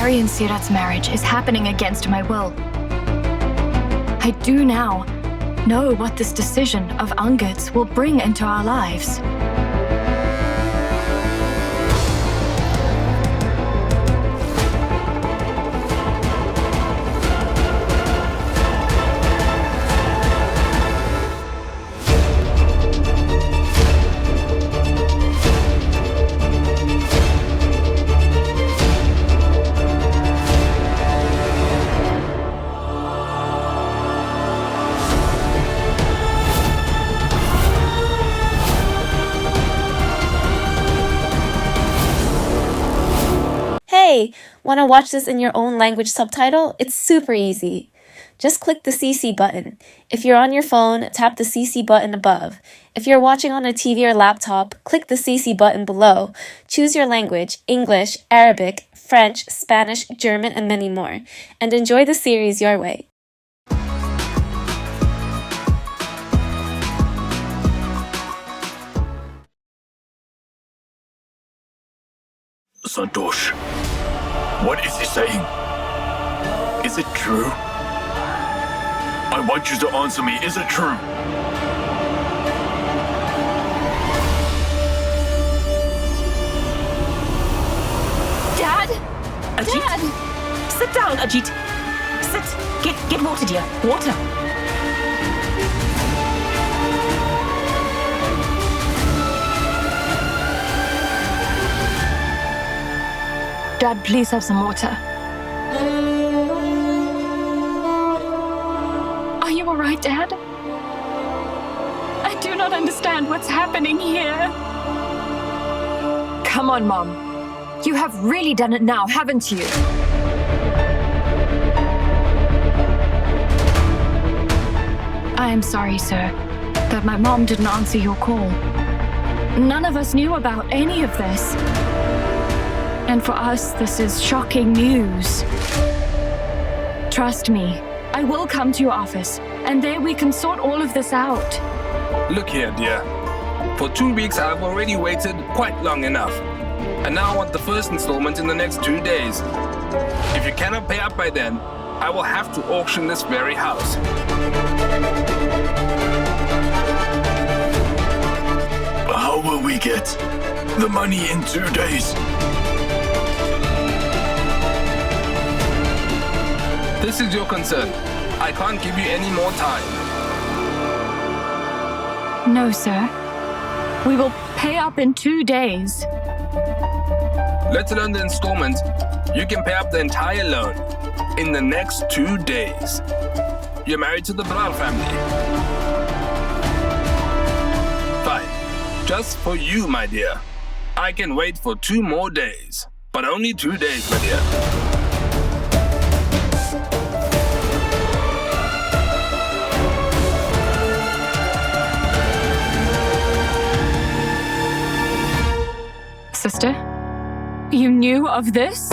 Mary and Sirat's marriage is happening against my will. I do now know what this decision of Angad's will bring into our lives. Hey, want to watch this in your own language subtitle? It's super easy. Just click the CC button. If you're on your phone, tap the CC button above. If you're watching on a TV or laptop, click the CC button below. Choose your language, English, Arabic, French, Spanish, German, and many more. And enjoy the series your way. Santosh, what is he saying? Is it true? I want you to answer me. Is it true? Dad? Ajit? Dad! Sit down, Ajit. Sit. Get water, dear. Water. Dad, please have some water. Are you all right, Dad? I do not understand what's happening here. Come on, Mom. You have really done it now, haven't you? I am sorry, sir, that my mom didn't answer your call. None of us knew about any of this. And for us, this is shocking news. Trust me, I will come to your office, and there we can sort all of this out. Look here, dear. For 2 weeks, I've already waited quite long enough. And now I want the first installment in the next 2 days. If you cannot pay up by then, I will have to auction this very house. How will we get the money in 2 days? This is your concern. I can't give you any more time. No, sir. We will pay up in 2 days. Let alone the installment, you can pay up the entire loan in the next 2 days. You're married to the Brar family. Fine. Just for you, my dear. I can wait for 2 more days. But only 2 days, my dear. Sister, you knew of this?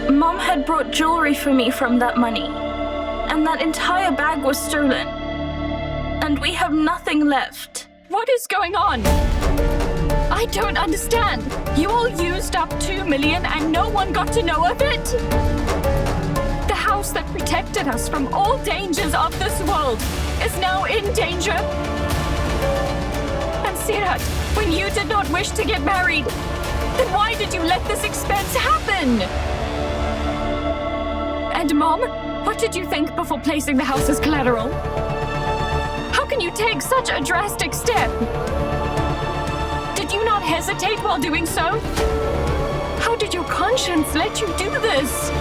Mom had brought jewelry for me from that money, and that entire bag was stolen. And we have nothing left. What is going on? I don't understand. You all used up 2 million and no one got to know of it? The house that protected us from all dangers of this world is now in danger. And Sirat, when you did not wish to get married, then why did you let this expense happen? And Mom, what did you think before placing the house as collateral? How can you take such a drastic step? Did you not hesitate while doing so? How did your conscience let you do this?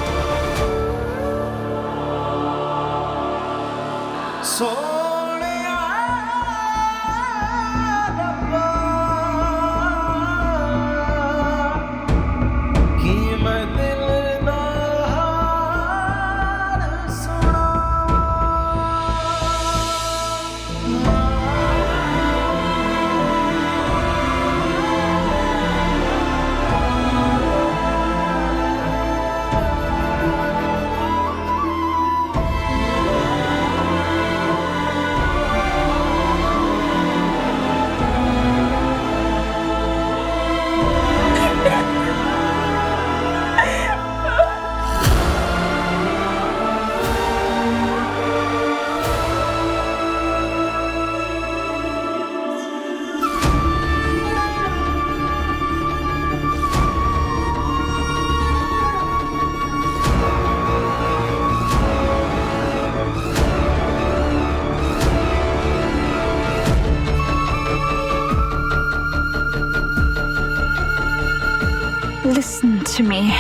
Listen to me,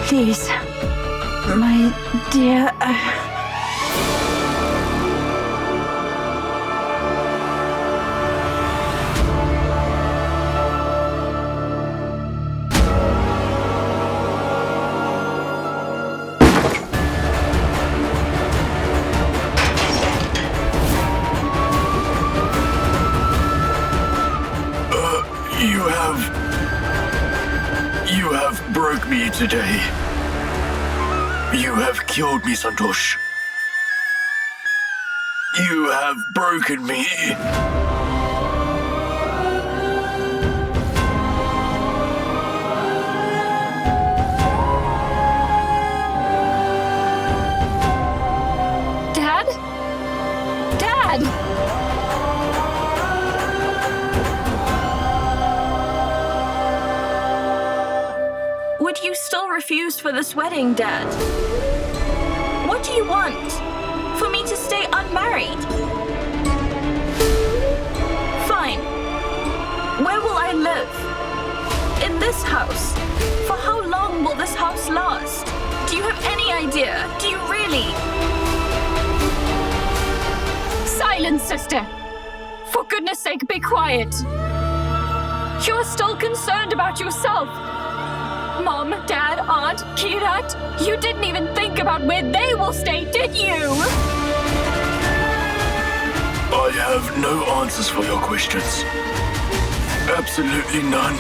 please. My dear... You have broke me today. You have killed me, Santosh. You have broken me. Dad? Dad! Would you still refuse for this wedding, Dad? What do you want? For me to stay unmarried? Fine. Where will I live? In this house? For how long will this house last? Do you have any idea? Do you really? Silence, sister! For goodness sake, be quiet! You're still concerned about yourself! Mom, Dad, Aunt, 𝐂𝐕𝐄, you didn't even think about where they will stay, did you? I have no answers for your questions. Absolutely none.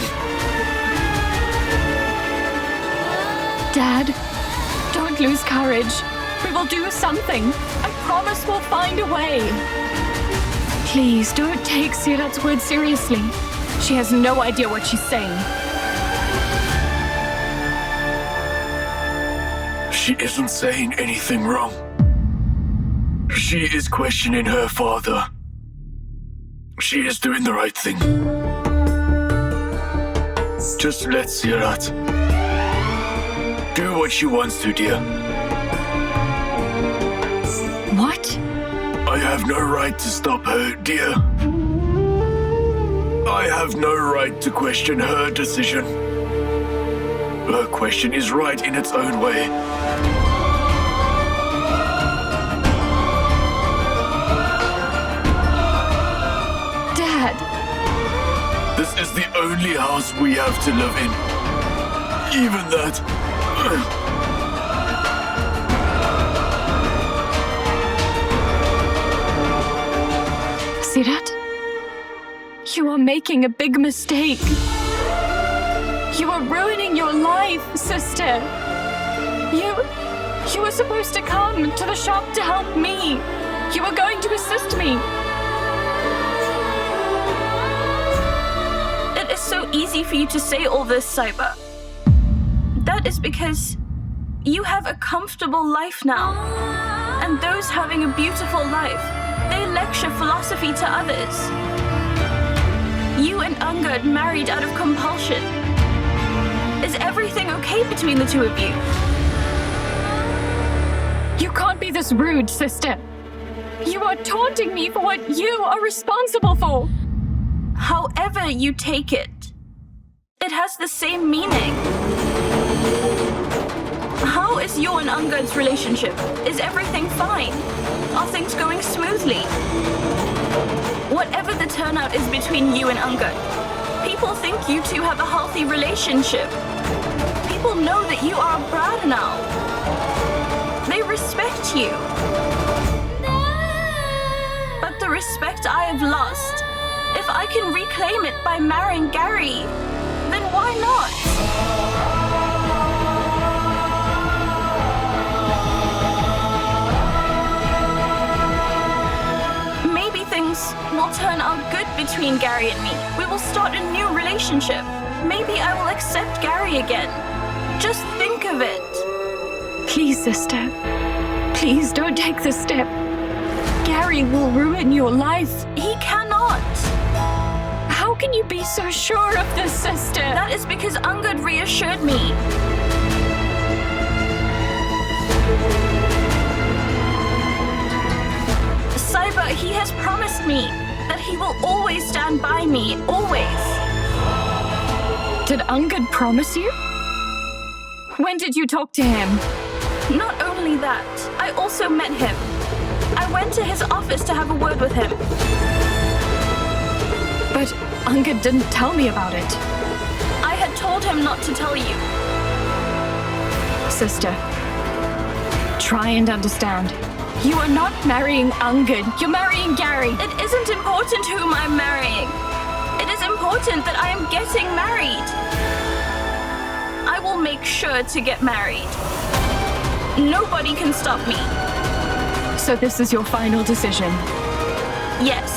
Dad, don't lose courage. We will do something. I promise we'll find a way. Please, don't take 𝐂𝐕𝐄's words seriously. She has no idea what she's saying. She isn't saying anything wrong. She is questioning her father. She is doing the right thing. Just let 𝐂𝐕𝐄 do what she wants to, dear. What? I have no right to stop her, dear. I have no right to question her decision. Her question is right in its own way. Dad! This is the only house we have to live in. Even that... 𝐂𝐕𝐄, you are making a big mistake. You are ruining your life, sister. You were supposed to come to the shop to help me. You were going to assist me. It is so easy for you to say all this, Sahiba. That is because you have a comfortable life now. And those having a beautiful life, they lecture philosophy to others. You and Angad married out of compulsion. Is everything okay between the two of you? You can't be this rude, sister. You are taunting me for what you are responsible for. However you take it, it has the same meaning. How is you and Angad's relationship? Is everything fine? Are things going smoothly? Whatever the turnout is between you and Angad, people think you two have a healthy relationship. People know that you are a bride now. They respect you. But the respect I have lost, if I can reclaim it by marrying Gary, then why not? Maybe things will turn out good between Gary and me. We will start a new relationship. Maybe I will accept Gary again. Just think of it. Please, sister. Please don't take this step. Gary will ruin your life. He cannot. How can you be so sure of this, sister? That is because Angad reassured me. Sahiba, he has promised me that he will always stand by me, always. Did Angad promise you? When did you talk to him? Not only that, I also met him. I went to his office to have a word with him. But Angad didn't tell me about it. I had told him not to tell you. Sister, try and understand. You are not marrying Angad. You're marrying Gary. It isn't important whom I'm marrying. It is important that I am getting married. I will make sure to get married. Nobody can stop me. So this is your final decision? Yes.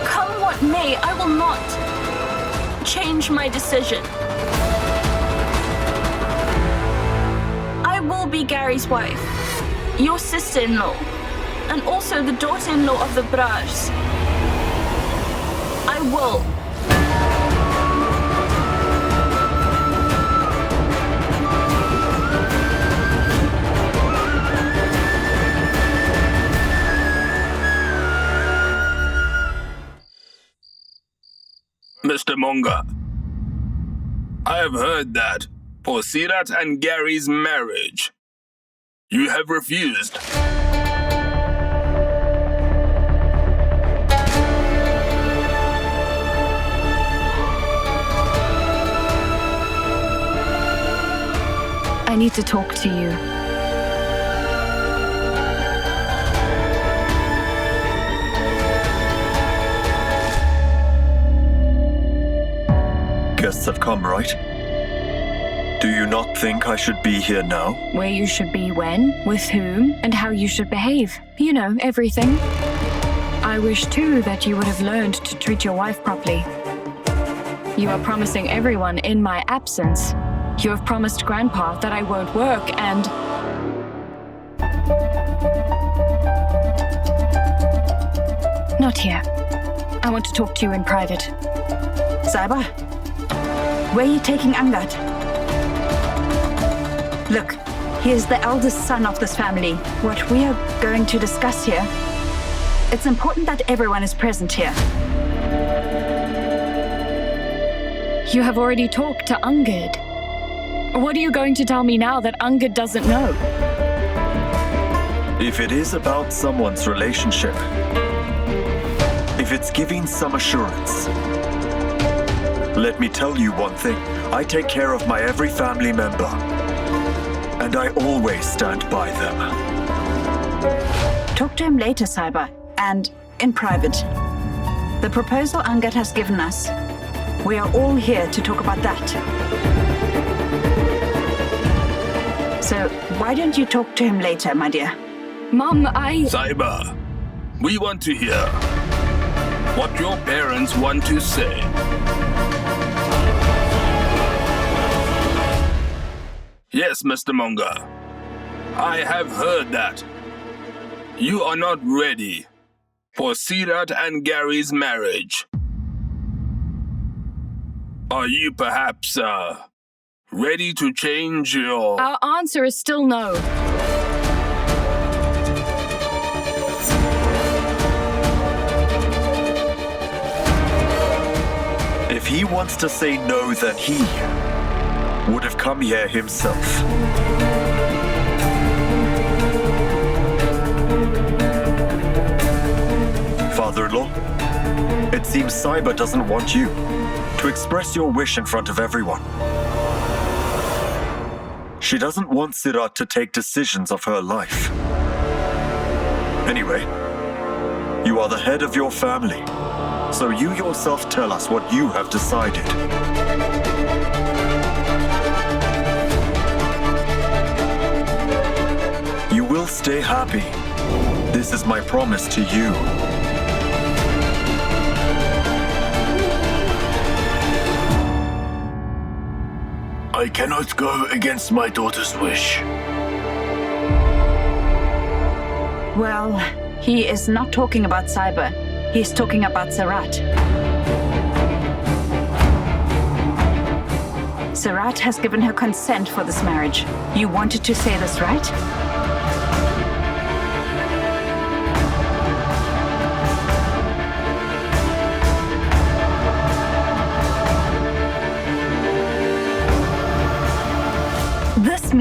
Come what may, I will not change my decision. I will be Gary's wife, your sister-in-law, and also the daughter-in-law of the Braj. I will. Mr. Monga, I have heard that for Sirat and Gary's marriage, you have refused. I need to talk to you. Guests have come, right? Do you not think I should be here now? Where you should be when, with whom, and how you should behave. You know, everything. I wish too that you would have learned to treat your wife properly. You are promising everyone in my absence. You have promised Grandpa that I won't work and... Not here. I want to talk to you in private. Sahiba, where are you taking Angad? Look, he is the eldest son of this family. What we are going to discuss here, it's important that everyone is present here. You have already talked to Angad. What are you going to tell me now that Angad doesn't know? If it is about someone's relationship, if it's giving some assurance, let me tell you one thing. I take care of my every family member, and I always stand by them. Talk to him later, Sahiba, and in private. The proposal Angad has given us, we are all here to talk about that. So, why don't you talk to him later, my dear? Mom, Sahiba, we want to hear what your parents want to say. Yes, Mr. Monga, I have heard that you are not ready for Sirat and Gary's marriage. Are you perhaps, ready to change your... Our answer is still no. If he wants to say no, then he would have come here himself. Father-in-law, it seems Sahiba doesn't want you to express your wish in front of everyone. She doesn't want Sirat to take decisions of her life. Anyway, you are the head of your family, so you yourself tell us what you have decided. You will stay happy. This is my promise to you. I cannot go against my daughter's wish. Well, he is not talking about Sahiba. He's talking about Sirat. Sirat has given her consent for this marriage. You wanted to say this, right?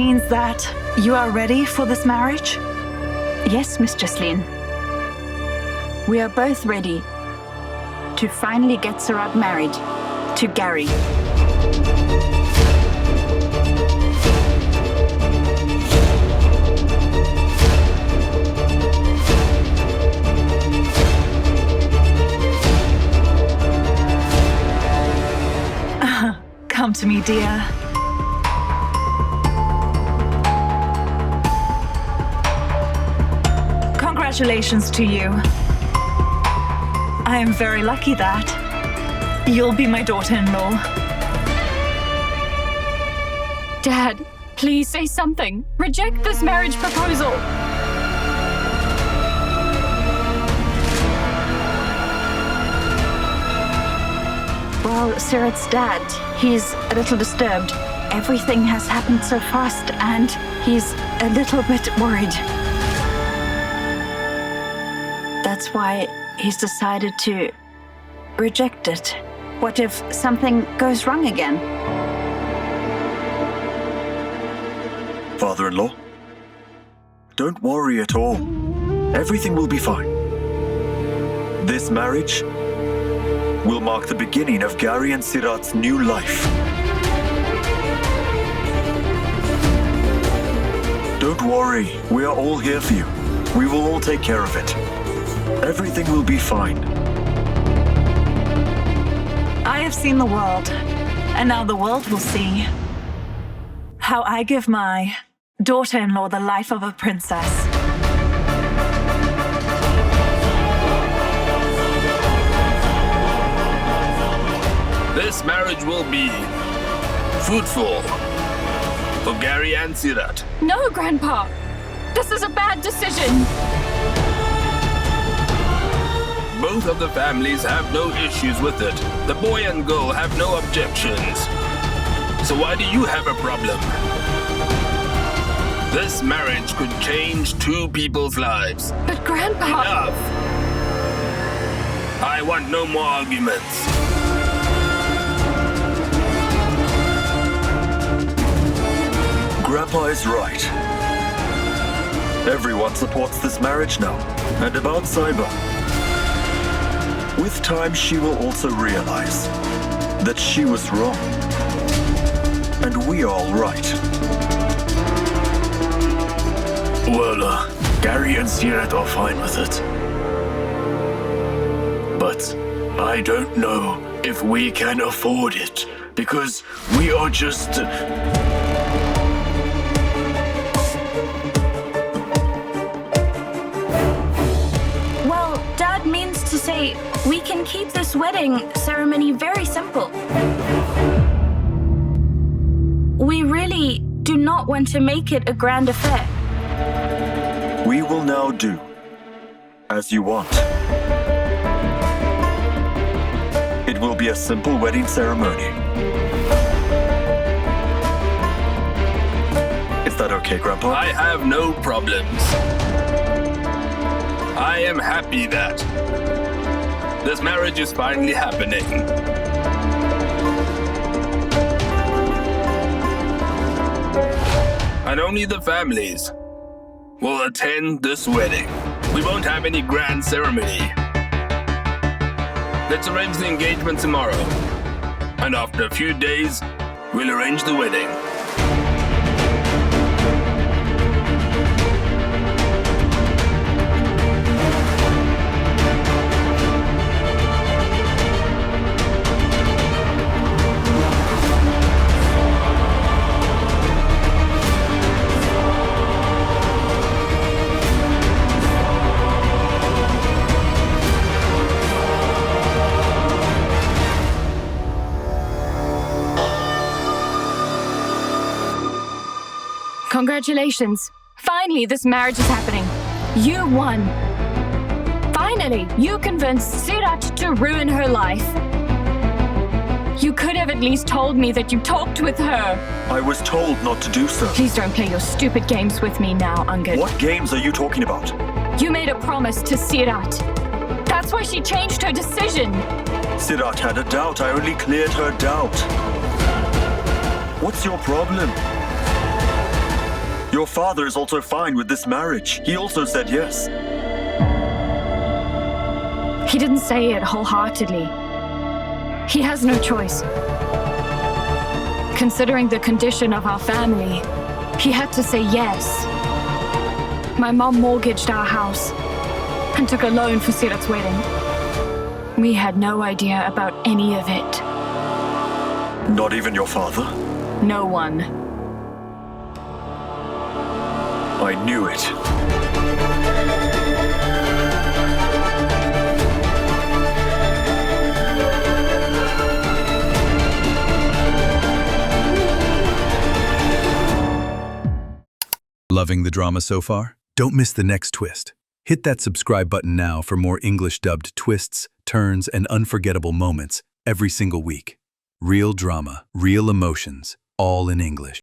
means that you are ready for this marriage? Yes, Miss Jesslyn. We are both ready to finally get Sirat married to Gary. Come to me, dear. Congratulations to you. I am very lucky that you'll be my daughter-in-law. Dad, please say something. Reject this marriage proposal. Well, Sirat's dad, he's a little disturbed. Everything has happened so fast and he's a little bit worried. That's why he's decided to reject it. What if something goes wrong again? Father-in-law, don't worry at all. Everything will be fine. This marriage will mark the beginning of Gary and Sirat's new life. Don't worry, we are all here for you. We will all take care of it. Everything will be fine. I have seen the world, and now the world will see how I give my daughter-in-law the life of a princess. This marriage will be fruitful for Gary and Sirat. No, Grandpa. This is a bad decision. Both of the families have no issues with it. The boy and girl have no objections. So why do you have a problem? This marriage could change two people's lives. But Grandpa... Enough! I want no more arguments. Grandpa is right. Everyone supports this marriage now. And about Sahiba. With time, she will also realize that she was wrong. And we are all right. Well, Gary and Sirat are fine with it. But I don't know if we can afford it, because we are just... Well, Dad means to say we can keep this wedding ceremony very simple. We really do not want to make it a grand affair. We will now do as you want. It will be a simple wedding ceremony. Is that okay, Grandpa? I have no problems. I am happy that this marriage is finally happening. And only the families will attend this wedding. We won't have any grand ceremony. Let's arrange the engagement tomorrow. And after a few days, we'll arrange the wedding. Congratulations. Finally, this marriage is happening. You won. Finally, you convinced Sirat to ruin her life. You could have at least told me that you talked with her. I was told not to do so. Please don't play your stupid games with me now, Angad. What games are you talking about? You made a promise to Sirat. That's why she changed her decision. Sirat had a doubt. I only cleared her doubt. What's your problem? Your father is also fine with this marriage. He also said yes. He didn't say it wholeheartedly. He has no choice. Considering the condition of our family, he had to say yes. My mom mortgaged our house and took a loan for 𝐒𝐓𝑑𝐈𝐍𝐆 wedding. We had no idea about any of it. Not even your father? No one. I knew it. Loving the drama so far? Don't miss the next twist. Hit that subscribe button now for more English-dubbed twists, turns, and unforgettable moments every single week. Real drama, real emotions, all in English.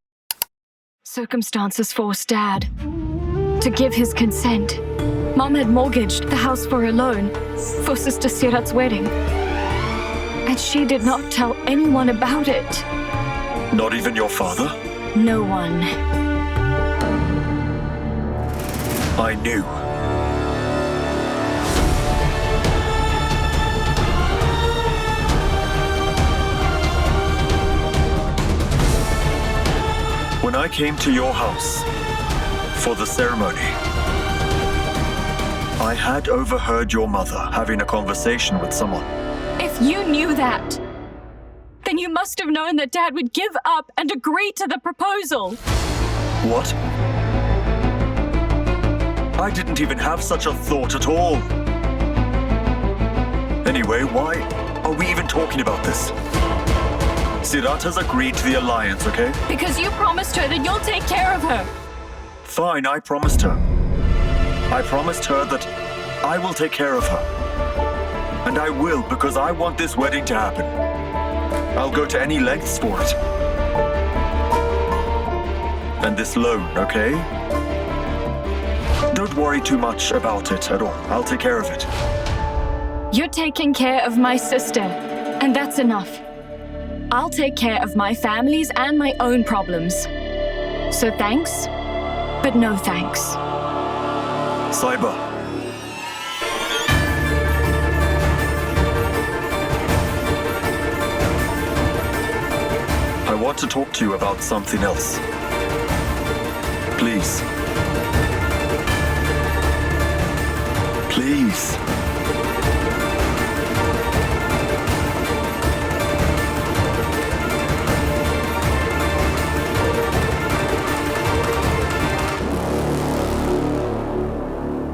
Circumstances forced Dad to give his consent. Mom had mortgaged the house for a loan for Sister 𝐒𝐓𝑑𝐈𝐍𝐆 wedding. And she did not tell anyone about it. Not even your father? No one. I knew. When I came to your house for the ceremony, I had overheard your mother having a conversation with someone. If you knew that, then you must have known that Dad would give up and agree to the proposal. What? I didn't even have such a thought at all. Anyway, why are we even talking about this? 𝐒𝐓𝑑𝐈𝐍𝐆 has agreed to the alliance, okay? Because you promised her that you'll take care of her. Fine, I promised her. I promised her that I will take care of her. And I will, because I want this wedding to happen. I'll go to any lengths for it. And this loan, okay? Don't worry too much about it at all. I'll take care of it. You're taking care of my sister, and that's enough. I'll take care of my family's and my own problems. So thanks, but no thanks. Sahiba. I want to talk to you about something else. Please. Please.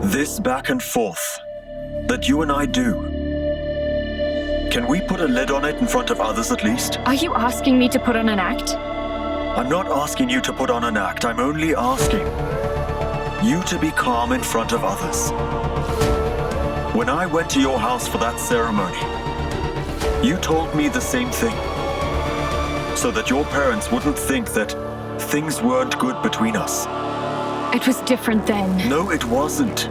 This back and forth that you and I do, can we put a lid on it in front of others at least? Are you asking me to put on an act? I'm not asking you to put on an act. I'm only asking you to be calm in front of others. When I went to your house for that ceremony, you told me the same thing, so that your parents wouldn't think that things weren't good between us. It was different then. No, it wasn't.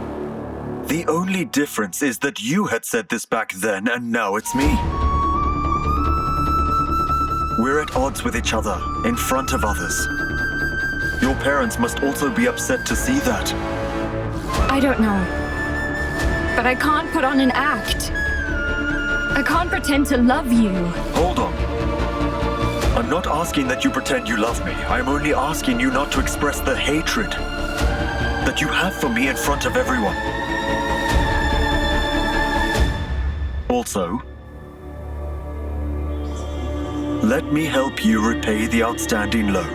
The only difference is that you had said this back then, and now it's me. We're at odds with each other, in front of others. Your parents must also be upset to see that. I don't know. But I can't put on an act. I can't pretend to love you. Hold on. I'm not asking that you pretend you love me. I'm only asking you not to express the hatred that you have for me in front of everyone. Also, let me help you repay the outstanding loan.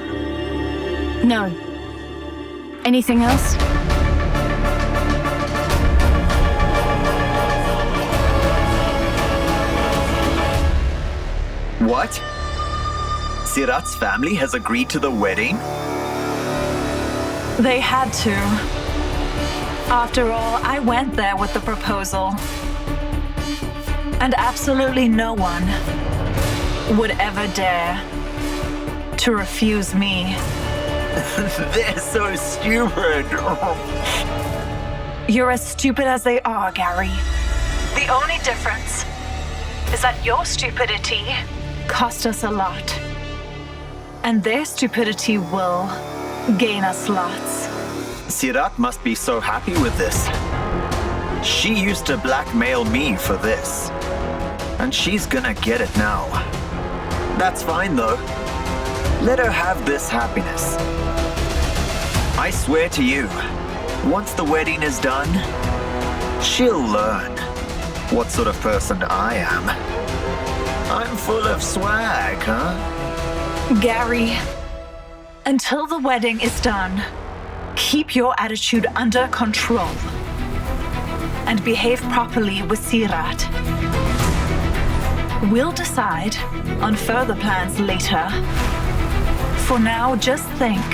No. Anything else? What? 𝐒𝐓𝑑𝐈𝐍𝐆 family has agreed to the wedding? They had to. After all, I went there with the proposal. And absolutely no one would ever dare to refuse me. They're so stupid. You're as stupid as they are, Gary. The only difference is that your stupidity cost us a lot. And their stupidity will gain us lots. Sirat must be so happy with this. She used to blackmail me for this. And she's gonna get it now. That's fine though. Let her have this happiness. I swear to you, once the wedding is done, she'll learn what sort of person I am. I'm full of swag, huh? Gary, until the wedding is done, keep your attitude under control and behave properly with Sirat. We'll decide on further plans later. For now, just think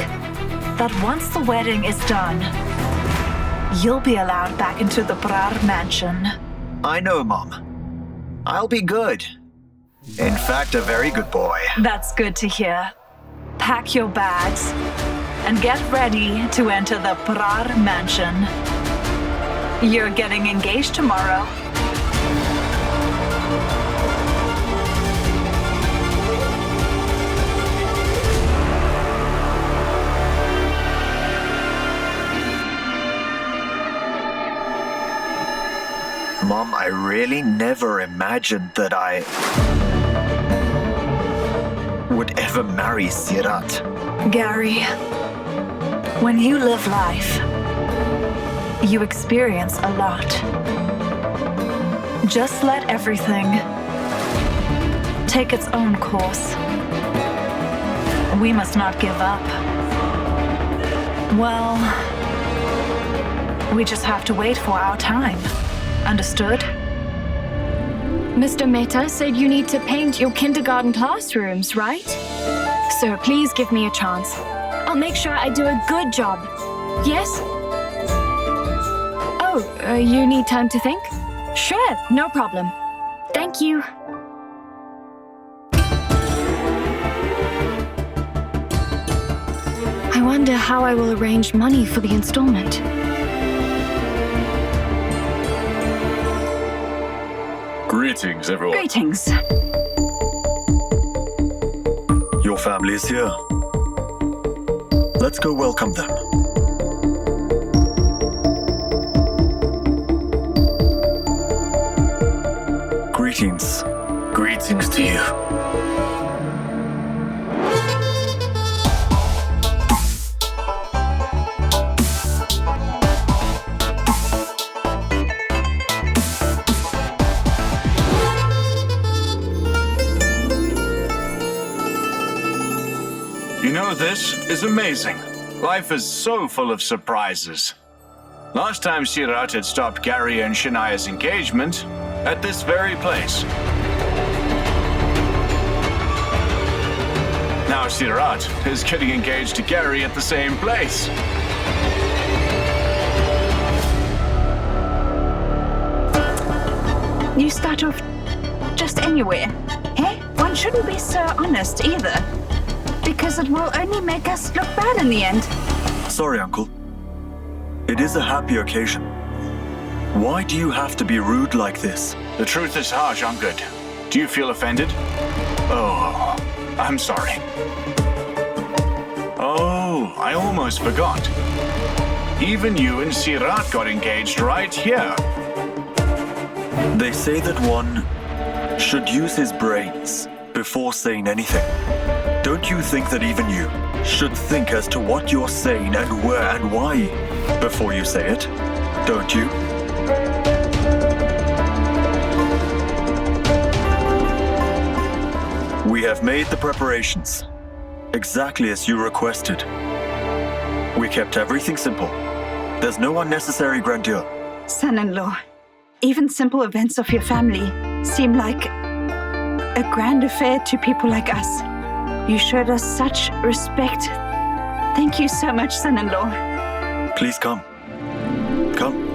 that once the wedding is done, you'll be allowed back into the Brar mansion. I know, Mom. I'll be good. In fact, a very good boy. That's good to hear. Pack your bags and get ready to enter the Brar mansion. You're getting engaged tomorrow. Mom, I really never imagined that I would ever marry Sirat. Gary, when you live life, you experience a lot. Just let everything take its own course. We must not give up. Well, we just have to wait for our time. Understood? Mr. Mehta said you need to paint your kindergarten classrooms, right? So please give me a chance. I'll make sure I do a good job. Yes? Oh, you need time to think? Sure, no problem. Thank you. I wonder how I will arrange money for the installment. Greetings, everyone. Greetings. Your family is here. Let's go welcome them. Greetings. Greetings to you. You know, this is amazing. Life is so full of surprises. Last time Sirat had stopped Gary and Shania's engagement at this very place. Now Sirat is getting engaged to Gary at the same place. You start off just anywhere, eh? One shouldn't be so honest either, because it will only make us look bad in the end. Sorry, Uncle. It is a happy occasion. Why do you have to be rude like this? The truth is harsh, Angad. Do you feel offended? Oh, I'm sorry. Oh, I almost forgot. Even you and Sirat got engaged right here. They say that one should use his brains before saying anything. Don't you think that even you should think as to what you're saying and where and why before you say it? Don't you? We have made the preparations, exactly as you requested. We kept everything simple. There's no unnecessary grandeur. Son-in-law, even simple events of your family seem like a grand affair to people like us. You showed us such respect. Thank you so much, son-in-law. Please come. Come.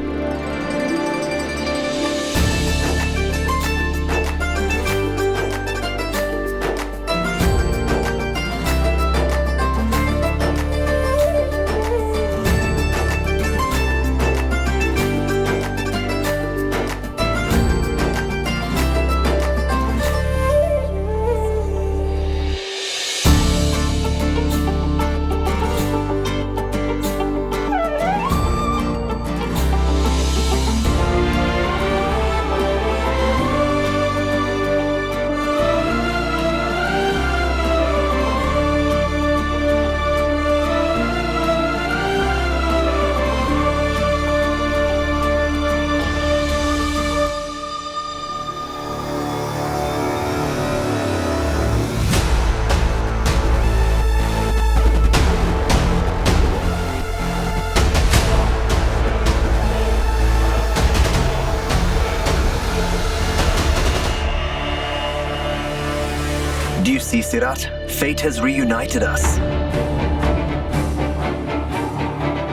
Do you see, Sirat? Fate has reunited us.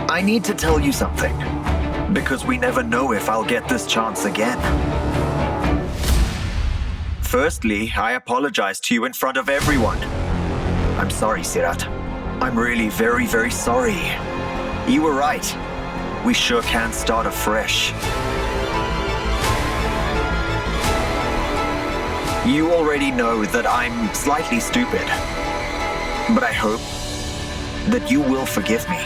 I need to tell you something, because we never know if I'll get this chance again. Firstly, I apologize to you in front of everyone. I'm sorry, Sirat. I'm really very, very sorry. You were right. We sure can start afresh. You already know that I'm slightly stupid, but I hope that you will forgive me.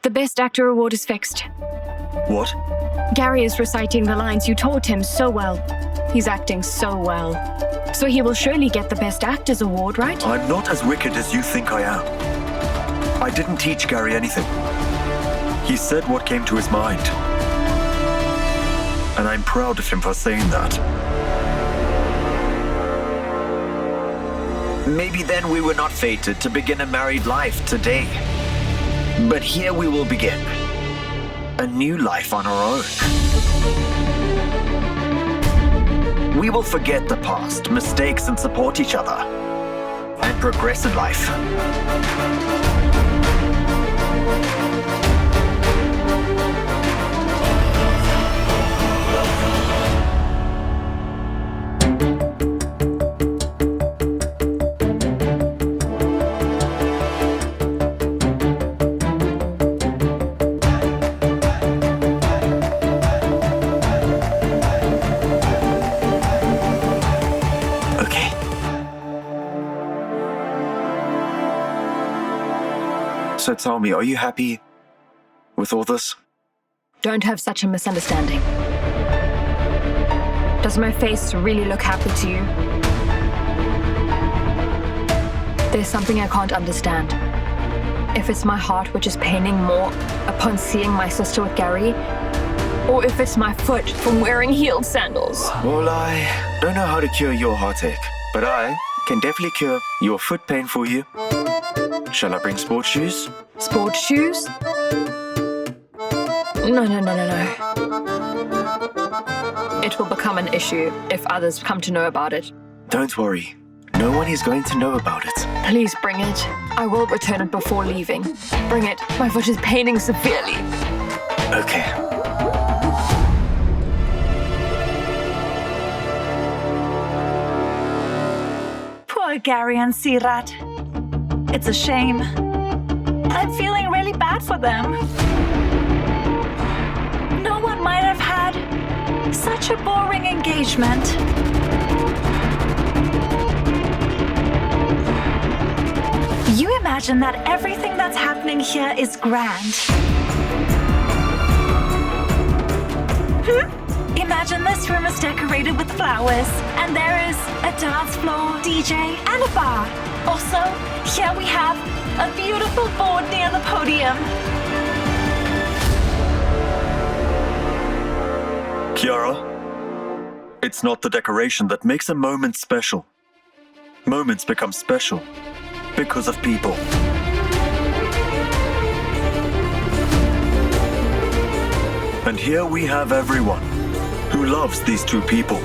The Best Actor award is fixed. What? Gary is reciting the lines you taught him so well. He's acting so well. So he will surely get the Best Actors award, right? I'm not as wicked as you think I am. I didn't teach Gary anything. He said what came to his mind. And I'm proud of him for saying that. Maybe then we were not fated to begin a married life today. But here we will begin. A new life on our own. We will forget the past, mistakes, and support each other. And progress in life. So tell me, are you happy with all this? Don't have such a misunderstanding. Does my face really look happy to you? There's something I can't understand. If it's my heart which is paining more upon seeing my sister with Gary, or if it's my foot from wearing heeled sandals. Well, I don't know how to cure your heartache, but I can definitely cure your foot pain for you. Shall I bring sports shoes? Sports shoes? No. It will become an issue if others come to know about it. Don't worry. No one is going to know about it. Please bring it. I will return it before leaving. Bring it. My foot is paining severely. Okay. Poor Gary and Sirat. It's a shame. I'm feeling really bad for them. No one might have had such a boring engagement. You imagine that everything that's happening here is grand. Imagine this room is decorated with flowers, and there is a dance floor, DJ, and a bar. Also, here we have a beautiful board near the podium. Kiara, it's not the decoration that makes a moment special. Moments become special because of people. And here we have everyone who loves these two people.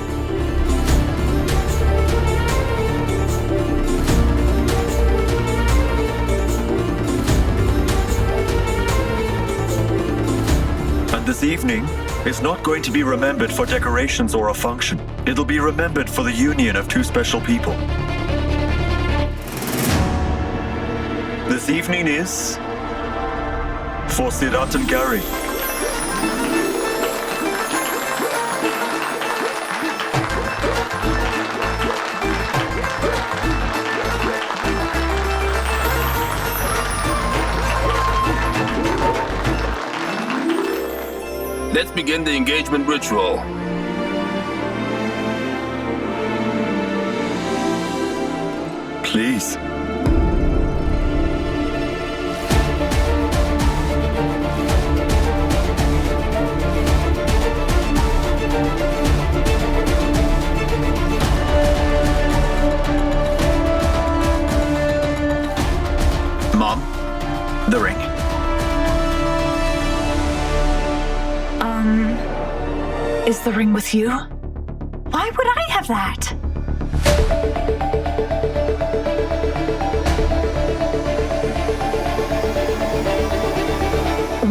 And this evening is not going to be remembered for decorations or a function. It'll be remembered for the union of two special people. This evening is for Sirat and Gary. Let's begin the engagement ritual. Please. Mom, the ring. Is the ring with you? Why Why would I have that?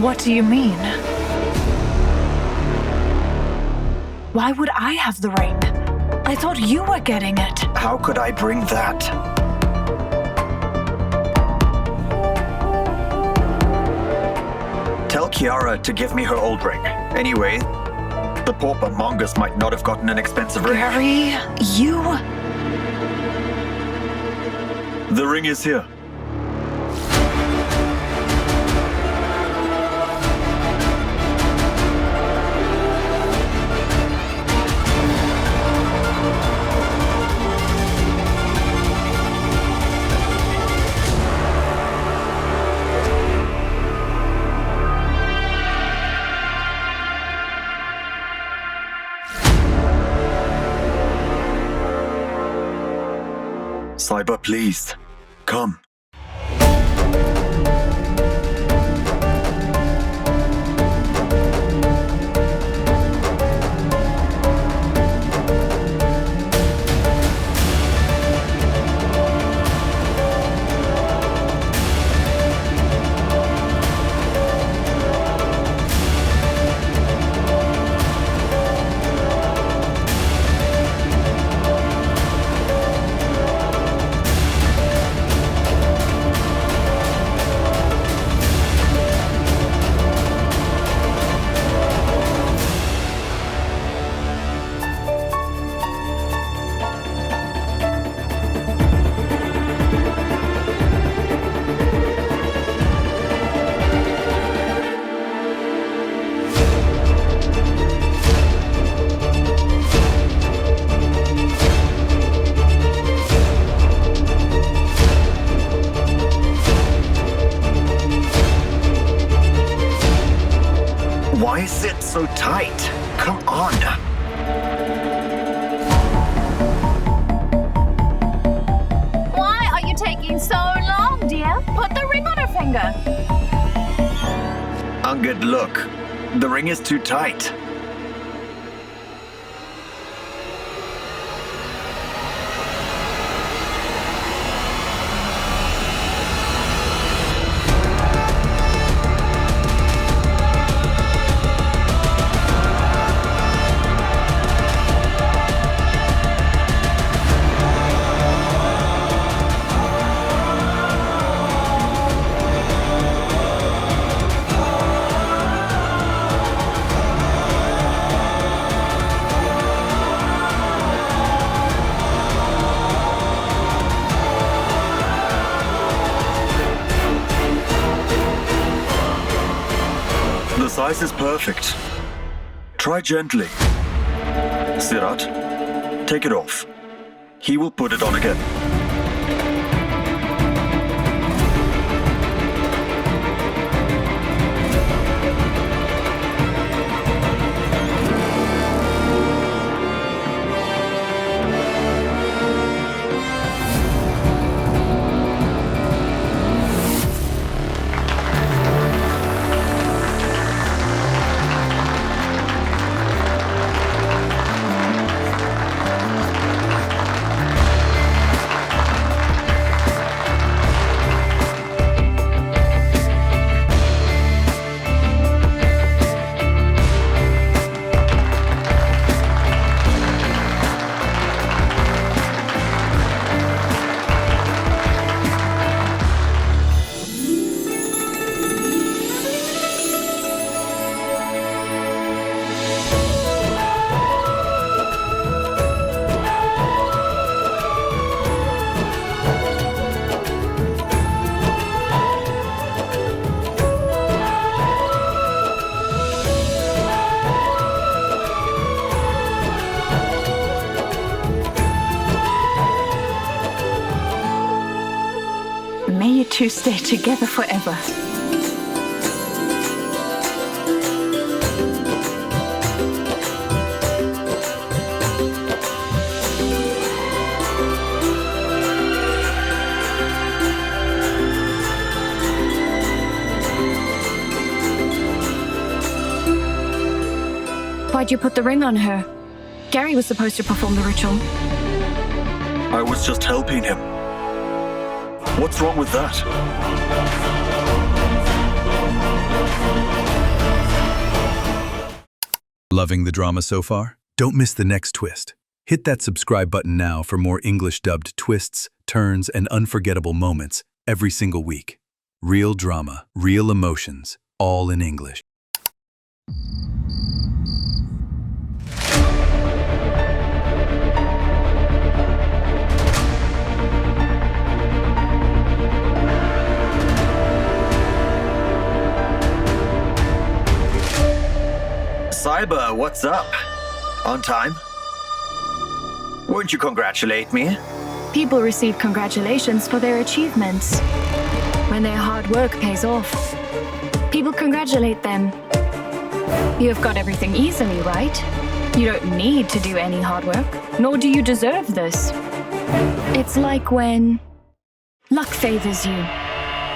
What do you mean? Why would I have the ring? I thought you were getting it. How could I bring that? Tell Kiara to give me her old ring. Anyway, the pauper mongoose might not have gotten an expensive ring. Gary, you... The ring is here. Sahiba, please, come. Why is it so tight? Come on. Why are you taking so long, dear? Put the ring on her finger. Angad, look. The ring is too tight. The size is perfect. Try gently. Sirat, take it off. He will put it on again. May you two stay together forever. Why'd you put the ring on her? Gary was supposed to perform the ritual. I was just helping him. What's wrong with that? Loving the drama so far? Don't miss the next twist. Hit that subscribe button now for more English dubbed twists, turns, and unforgettable moments every single week. Real drama, real emotions, all in English. Sahiba, what's up? On time? Won't you congratulate me? People receive congratulations for their achievements. When their hard work pays off, people congratulate them. You've got everything easily, right? You don't need to do any hard work, nor do you deserve this. It's like when luck favors you.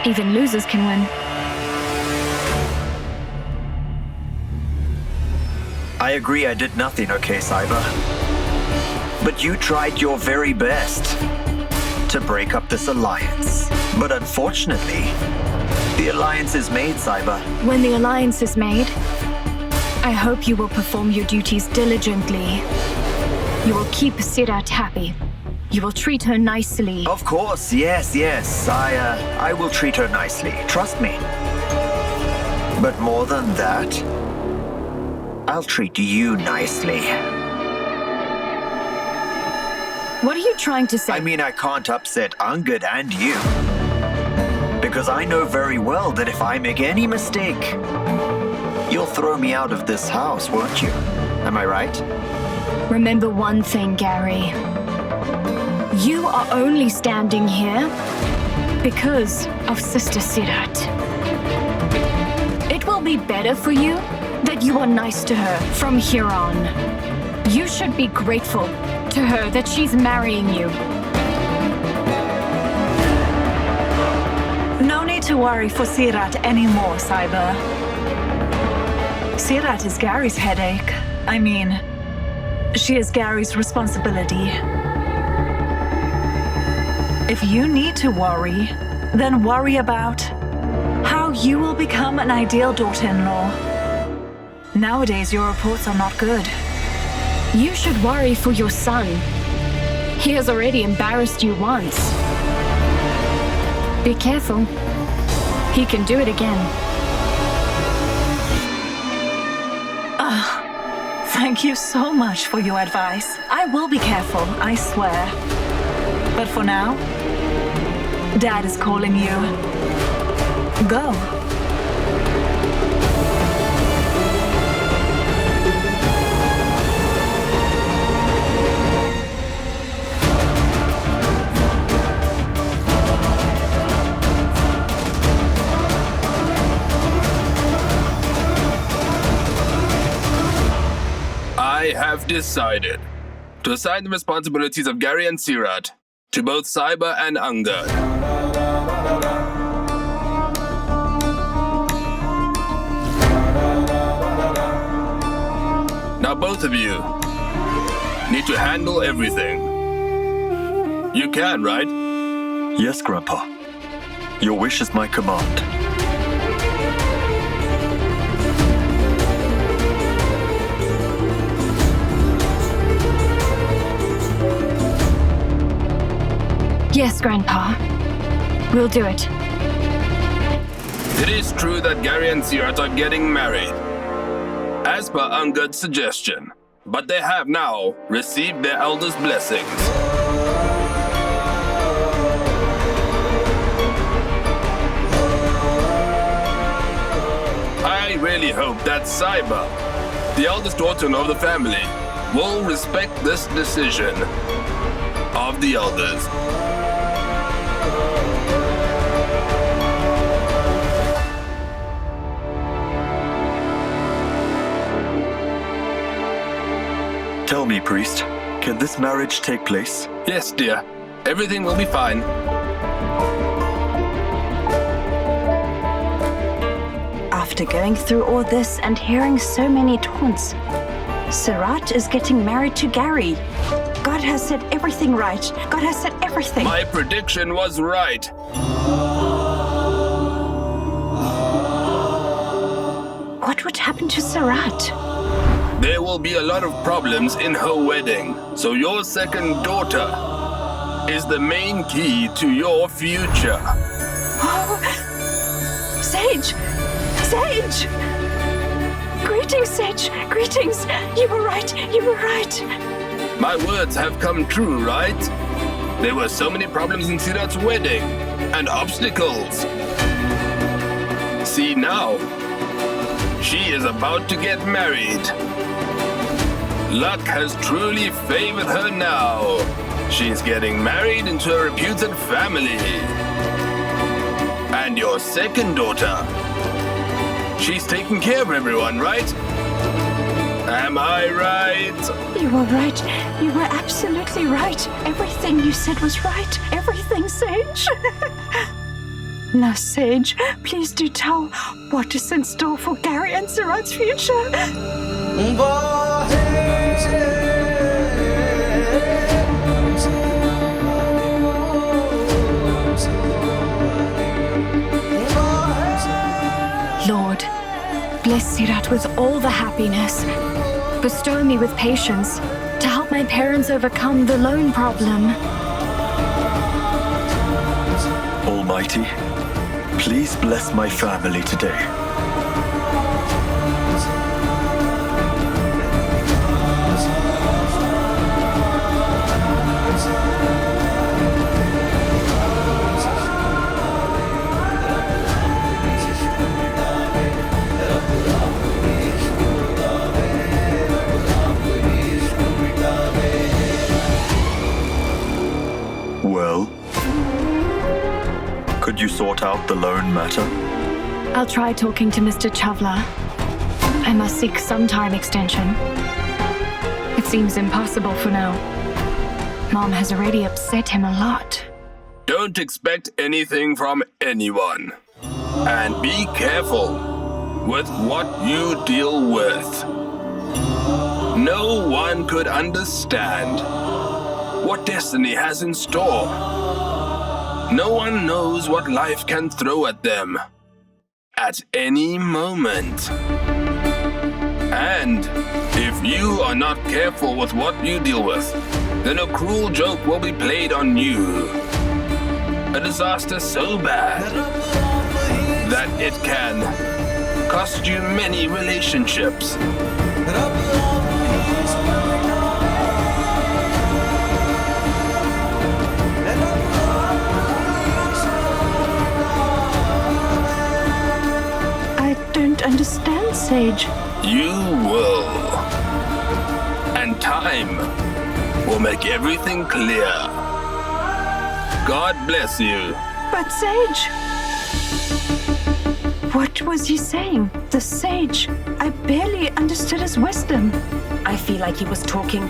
Even losers can win. I agree I did nothing, okay, Sahiba? But you tried your very best to break up this alliance. But unfortunately, the alliance is made, Sahiba. When the alliance is made, I hope you will perform your duties diligently. You will keep Sirat happy. You will treat her nicely. Of course, yes. I will treat her nicely. Trust me. But more than that, I'll treat you nicely. What are you trying to say? I mean, I can't upset Angad and you. Because I know very well that if I make any mistake, you'll throw me out of this house, won't you? Am I right? Remember one thing, Gary. You are only standing here because of Sister Sirat. It will be better for you that you are nice to her from here on. You should be grateful to her that she's marrying you. No need to worry for Sirat anymore, Sahiba. Sirat is Gary's headache. I mean, she is Gary's responsibility. If you need to worry, then worry about how you will become an ideal daughter-in-law. Nowadays, your reports are not good. You should worry for your son. He has already embarrassed you once. Be careful. He can do it again. Thank you so much for your advice. I will be careful, I swear. But for now, Dad is calling you. Go. I have decided to assign the responsibilities of Gary and Sirat to both Sahiba and Angad. Now both of you need to handle everything. You can, right? Yes, Grandpa. Your wish is my command. Yes, Grandpa. We'll do it. It is true that Gary and Sirat are getting married, as per Angad's suggestion, but they have now received their elders' blessings. I really hope that Sahiba, the eldest daughter of the family, will respect this decision of the elders. Tell me, priest, can this marriage take place? Yes, dear. Everything will be fine. After going through all this and hearing so many taunts, Sarat is getting married to Gary. God has said everything right. God has said everything. My prediction was right. What would happen to Sarat? There will be a lot of problems in her wedding, so your second daughter is the main key to your future. Oh, Sage! Sage! Greetings, Sage! Greetings! You were right! You were right! My words have come true, right? There were so many problems in Sirat's wedding, and obstacles. See now, she is about to get married. Luck has truly favored her now. She's getting married into a reputed family. And your second daughter, she's taking care of everyone, right? Am I right? You were right. You were absolutely right. Everything you said was right. Everything, Sage. Now, Sage, please do tell what is in store for Gary and Sarat's future. Lord, bless Sirat with all the happiness. Bestow me with patience to help my parents overcome the loan problem. Almighty, please bless my family today. Well, could you sort out the loan matter? I'll try talking to Mr. Chavla. I must seek some time extension. It seems impossible for now. Mom has already upset him a lot. Don't expect anything from anyone. And be careful with what you deal with. No one could understand what destiny has in store. No one knows what life can throw at them at any moment. And if you are not careful with what you deal with, then a cruel joke will be played on you. A disaster so bad that it can cost you many relationships. I don't understand, Sage. You will. And time will make everything clear. God bless you. But Sage... What was he saying? The Sage. I barely understood his wisdom. I feel like he was talking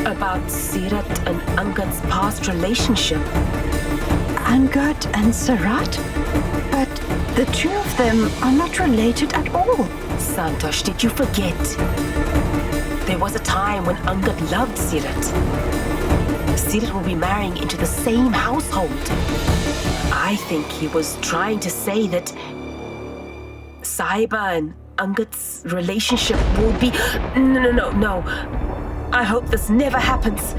about Sirat and Angad's past relationship. Angad and Sarat? But the two of them are not related at all. Santosh, did you forget? There was a time when Angad loved Sirat. Sirat will be marrying into the same household. I think he was trying to say that Sahiba and Angad's relationship will be... No. I hope this never happens.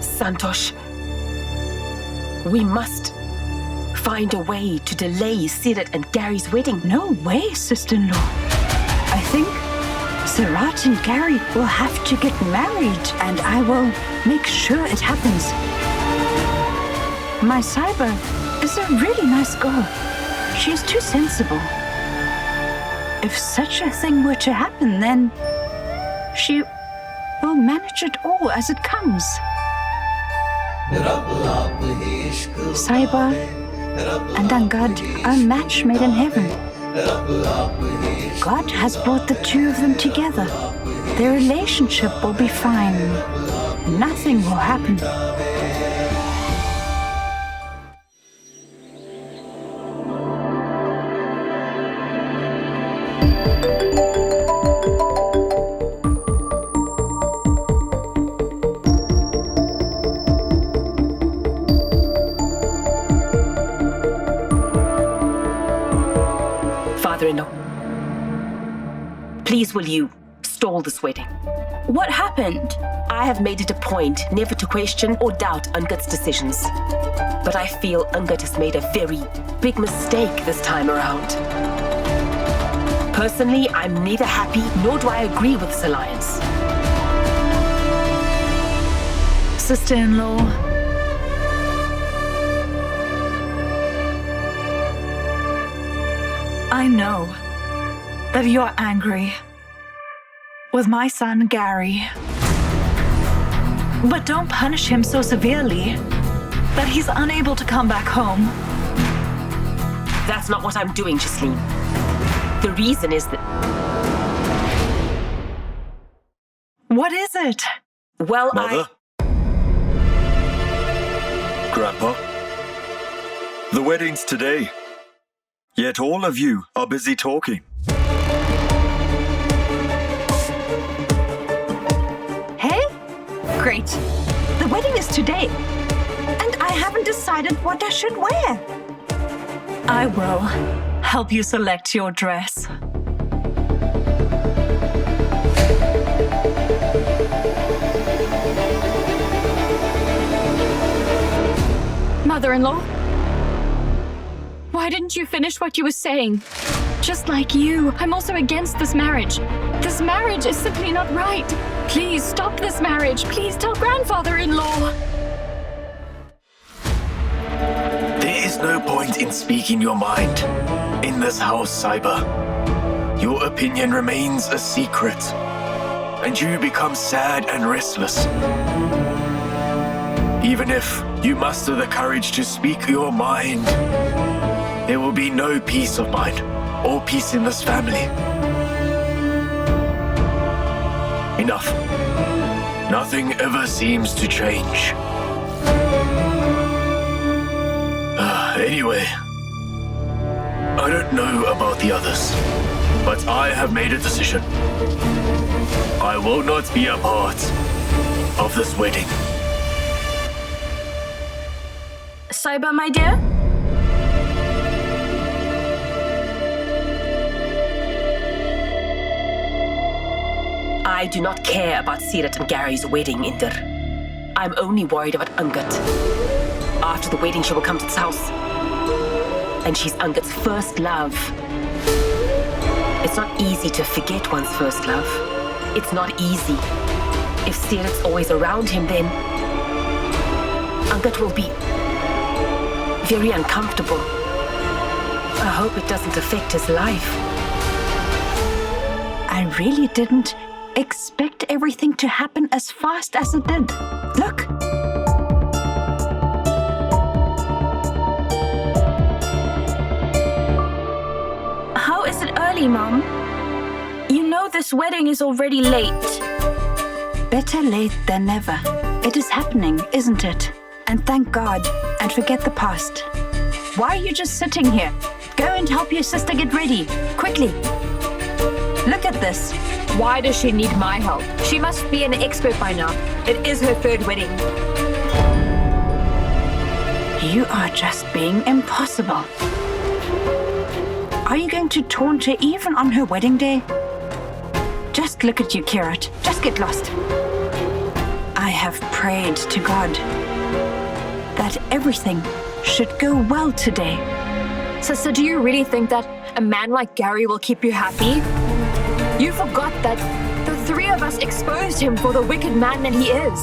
Santosh, we must find a way to delay Sirat and Gary's wedding. No way, sister-in-law. I think Sarat and Gary will have to get married, and I will make sure it happens. My Sahiba is a really nice girl. She's too sensible. If such a thing were to happen, then she will manage it all as it comes. Sahiba and Angad are a match made in heaven. God has brought the two of them together. Their relationship will be fine. Nothing will happen. please will you stall this wedding? What happened? I have made it a point never to question or doubt Angad's decisions. But I feel Angad has made a very big mistake this time around. Personally, I'm neither happy nor do I agree with this alliance. Sister-in-law, I know that you're angry with my son Gary. But don't punish him so severely that he's unable to come back home. That's not what I'm doing, Gisline. The reason is that... What is it? Well, Mother? Grandpa? The wedding's today. Yet all of you are busy talking. Hey? Great. The wedding is today. And I haven't decided what I should wear. I will help you select your dress. Mother-in-law? Why didn't you finish what you were saying? Just like you, I'm also against this marriage. This marriage is simply not right. Please stop this marriage. Please tell grandfather-in-law. There is no point in speaking your mind in this house, Sahiba. Your opinion remains a secret, and you become sad and restless. Even if you muster the courage to speak your mind, there will be no peace of mind or peace in this family. Enough. Nothing ever seems to change. Anyway, I don't know about the others, but I have made a decision. I will not be a part of this wedding. Sahiba, my dear? I do not care about Sirat and Gary's wedding, Inder. I'm only worried about Angad. After the wedding, she will come to this house. And she's Angad's first love. It's not easy to forget one's first love. It's not easy. If Sirat's always around him, then Angad will be very uncomfortable. I hope it doesn't affect his life. I really didn't expect everything to happen as fast as it did. Look. How is it early, Mom? You know this wedding is already late. Better late than never. It is happening, isn't it? And thank God, and forget the past. Why are you just sitting here? Go and help your sister get ready, quickly. Look at this. Why does she need my help? She must be an expert by now. It is her third wedding. You are just being impossible. Are you going to taunt her even on her wedding day? Just look at you, 𝐀𝐁𝐎𝐒. Just get lost. I have prayed to God that everything should go well today. Sister, do you really think that a man like Gary will keep you happy? You forgot that the three of us exposed him for the wicked man that he is.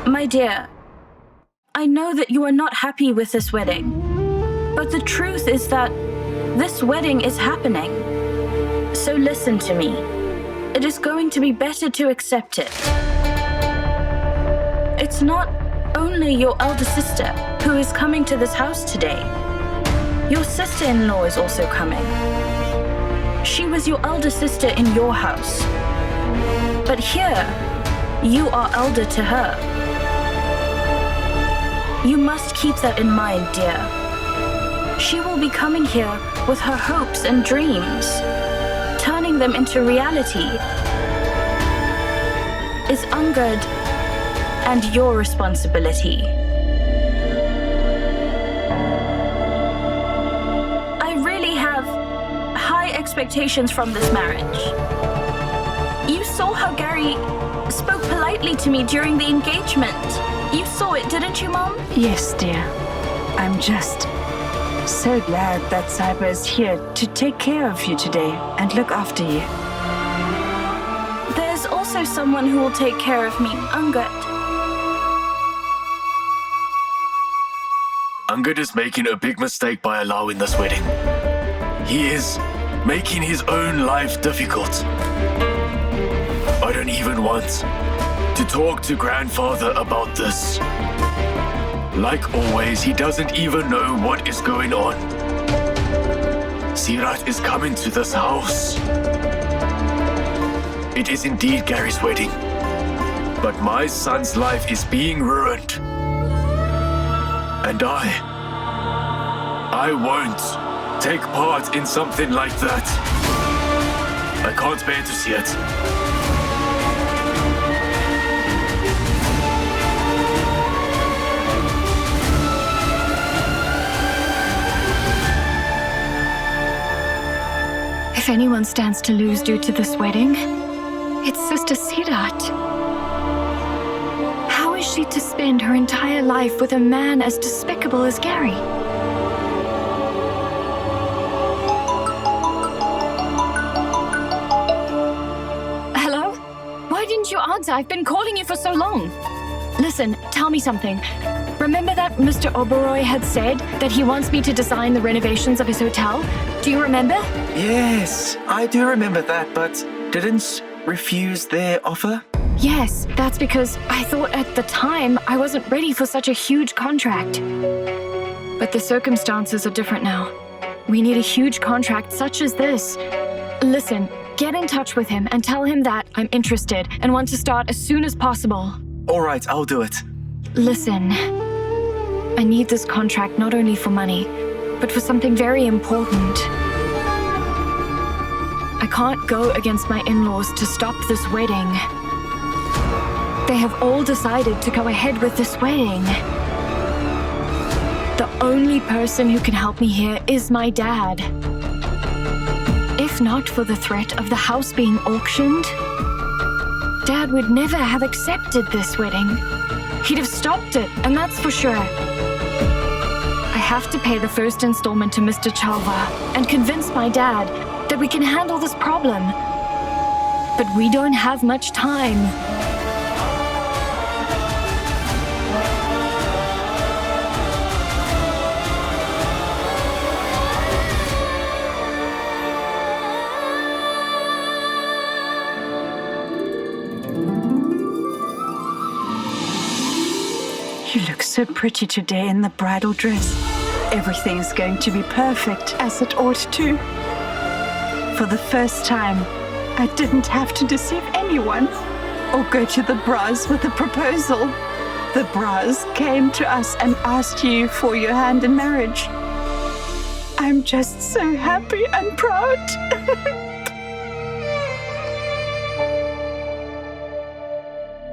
My dear, I know that you are not happy with this wedding. But the truth is that this wedding is happening. So listen to me. It is going to be better to accept it. It's not only your elder sister who is coming to this house today. Your sister-in-law is also coming. She was your elder sister in your house. But here, you are elder to her. You must keep that in mind, dear. She will be coming here with her hopes and dreams, turning them into reality. Is Angad and your responsibility. I really have high expectations from this marriage. You saw how Gary spoke politely to me during the engagement. You saw it, didn't you, Mom? Yes, dear. I'm just so glad that Sahiba is here to take care of you today and look after you. There's also someone who will take care of me, Angad. Angad is making a big mistake by allowing this wedding. He is making his own life difficult. I don't even want to talk to grandfather about this. Like always, he doesn't even know what is going on. Sirat is coming to this house. It is indeed Gary's wedding. But my son's life is being ruined. And I won't take part in something like that. I can't bear to see it. If anyone stands to lose due to this wedding, it's Sister Sirat. How is she to spend her entire life with a man as despicable as Gary? Hello? Why didn't you answer? I've been calling you for so long. Listen, tell me something. Remember that Mr. Oberoi had said that he wants me to design the renovations of his hotel? Do you remember? Yes, I do remember that, but didn't refuse their offer? Yes, that's because I thought at the time I wasn't ready for such a huge contract. But the circumstances are different now. We need a huge contract such as this. Listen, get in touch with him and tell him that I'm interested and want to start as soon as possible. All right, I'll do it. Listen, I need this contract not only for money, but for something very important. I can't go against my in-laws to stop this wedding. They have all decided to go ahead with this wedding. The only person who can help me here is my dad. If not for the threat of the house being auctioned, Dad would never have accepted this wedding. He'd have stopped it, and that's for sure. I have to pay the first installment to Mr. 𝐋𝐕𝐄 and convince my dad that we can handle this problem. But we don't have much time. You look so pretty today in the bridal dress. Everything's going to be perfect, as it ought to. For the first time, I didn't have to deceive anyone or go to the Bras with a proposal. The Bras came to us and asked you for your hand in marriage. I'm just so happy and proud.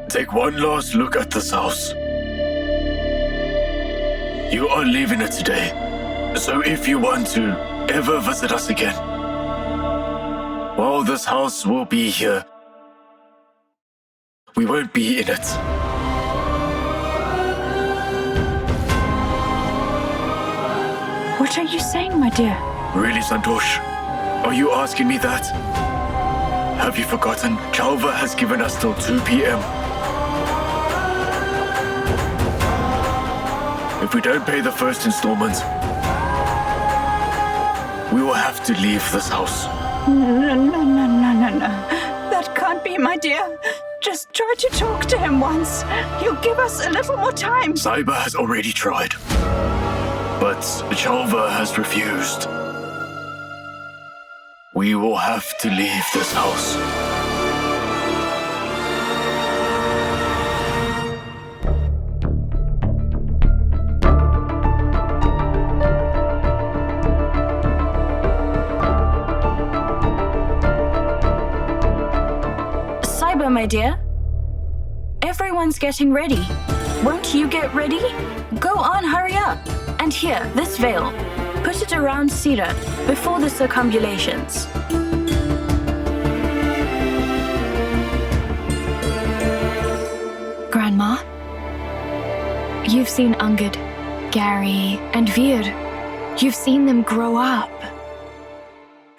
Take one last look at this house. You are leaving it today, so if you want to ever visit us again, well, this house will be here. We won't be in it. What are you saying, my dear? Really, Santosh? Are you asking me that? Have you forgotten? 𝐋𝐕𝐄 has given us till 2 p.m. If we don't pay the first installment, we will have to leave this house. No. That can't be, my dear. Just try to talk to him once. He'll give us a little more time. Sahiba has already tried, but 𝐋𝐕𝐄 has refused. We will have to leave this house. Sahiba, my dear. Everyone's getting ready. Won't you get ready? Go on, hurry up. And here, this veil. Put it around Sirat before the circumambulations. Grandma, you've seen Angad, Gary, and Veer. You've seen them grow up.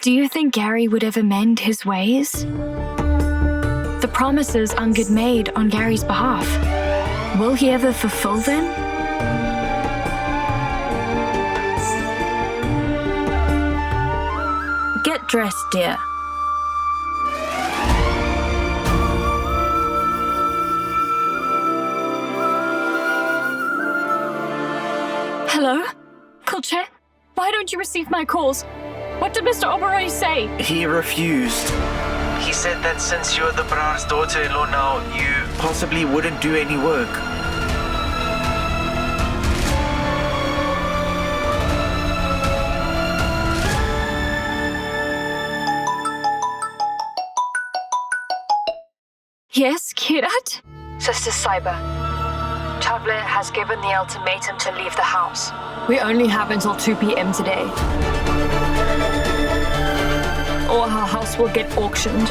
Do you think Gary would ever mend his ways? The promises Angad made on Gary's behalf, will he ever fulfill them? Get dressed, dear. Hello? 𝐀𝐿, why don't you receive my calls? What did Mr. Oberoi say? He refused. He said that since you're the Brar's daughter-in-law now, you possibly wouldn't do any work. Yes, Kirat? Sister Sahiba, 𝐶𝐕𝐄 has given the ultimatum to leave the house. We only have until 2 p.m. today, or our house will get auctioned.